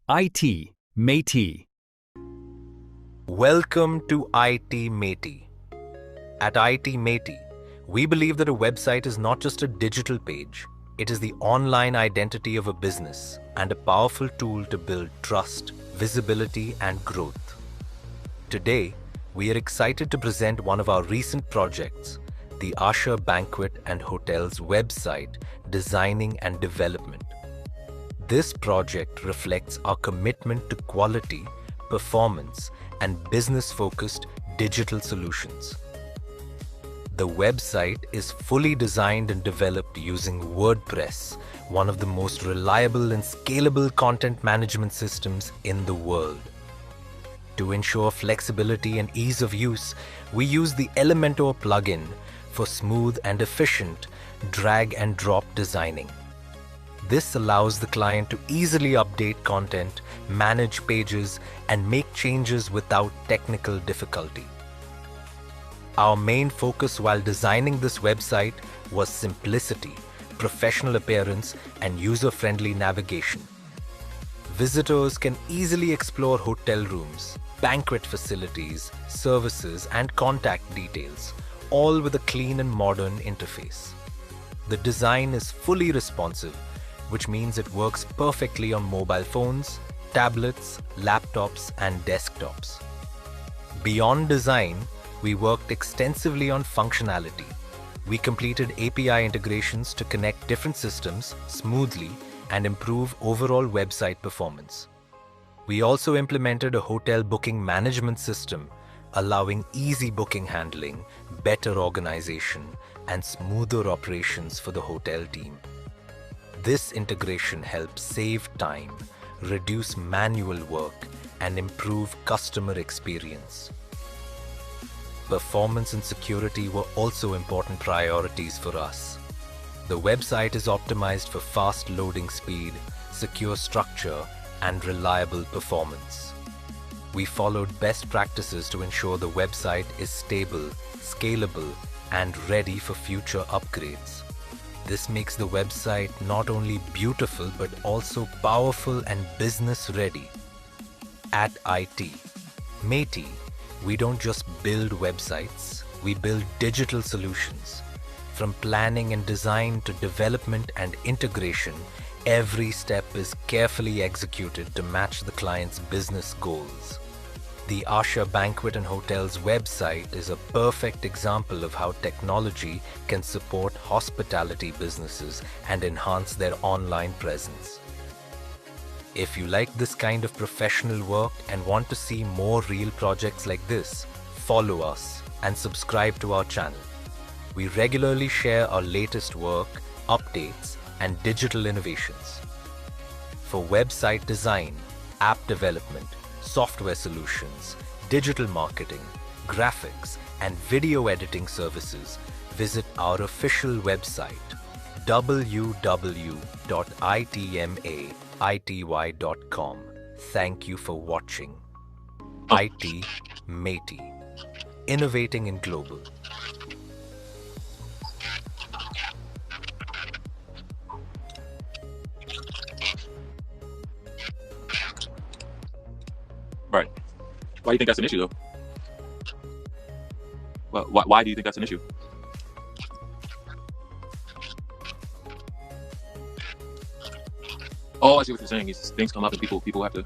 ITMAITY. Welcome to ITMAITY. At ITMAITY, we believe that a website is not just a digital page, it is the online identity of a business and a powerful tool to build trust, visibility, and growth. Today, we are excited to present one of our recent projects, the Asha Banquet and Hotels website designing and development. This project reflects our commitment to quality, performance, and business-focused digital solutions. The website is fully designed and developed using WordPress, one of the most reliable and scalable content management systems in the world. To ensure flexibility and ease of use, we use the Elementor plugin for smooth and efficient drag and drop designing. This allows the client to easily update content, manage pages, and make changes without technical difficulty. Our main focus while designing this website was simplicity, professional appearance, and user-friendly navigation. Visitors can easily explore hotel rooms, banquet facilities, services, and contact details, all with a clean and modern interface. The design is fully responsive, which means it works perfectly on mobile phones, tablets, laptops, and desktops. Beyond design, we worked extensively on functionality. We completed API integrations to connect different systems smoothly and improve overall website performance. We also implemented a hotel booking management system, allowing easy booking handling, better organization, and smoother operations for the hotel team. This integration helps save time, reduce manual work, and improve customer experience. Performance and security were also important priorities for us. The website is optimized for fast loading speed, secure structure, and reliable performance. We followed best practices to ensure the website is stable, scalable, and ready for future upgrades. This makes the website not only beautiful but also powerful and business-ready. At ITMAITY, we don't just build websites, we build digital solutions. From planning and design to development and integration, every step is carefully executed to match the client's business goals. The Asha Banquet and Hotels website is a perfect example of how technology can support hospitality businesses and enhance their online presence. If you like this kind of professional work and want to see more real projects like this, follow us and subscribe to our channel. We regularly share our latest work, updates, and digital innovations. For website design, app development, software solutions, digital marketing, graphics, and video editing services, visit our official website www.itmaity.com. Thank you for watching. ITMAITY, Innovating in Global. Right. Why do you think that's an issue, though? Well, why do you think that's an issue? Oh, I see what you're saying. Is things come up and people have to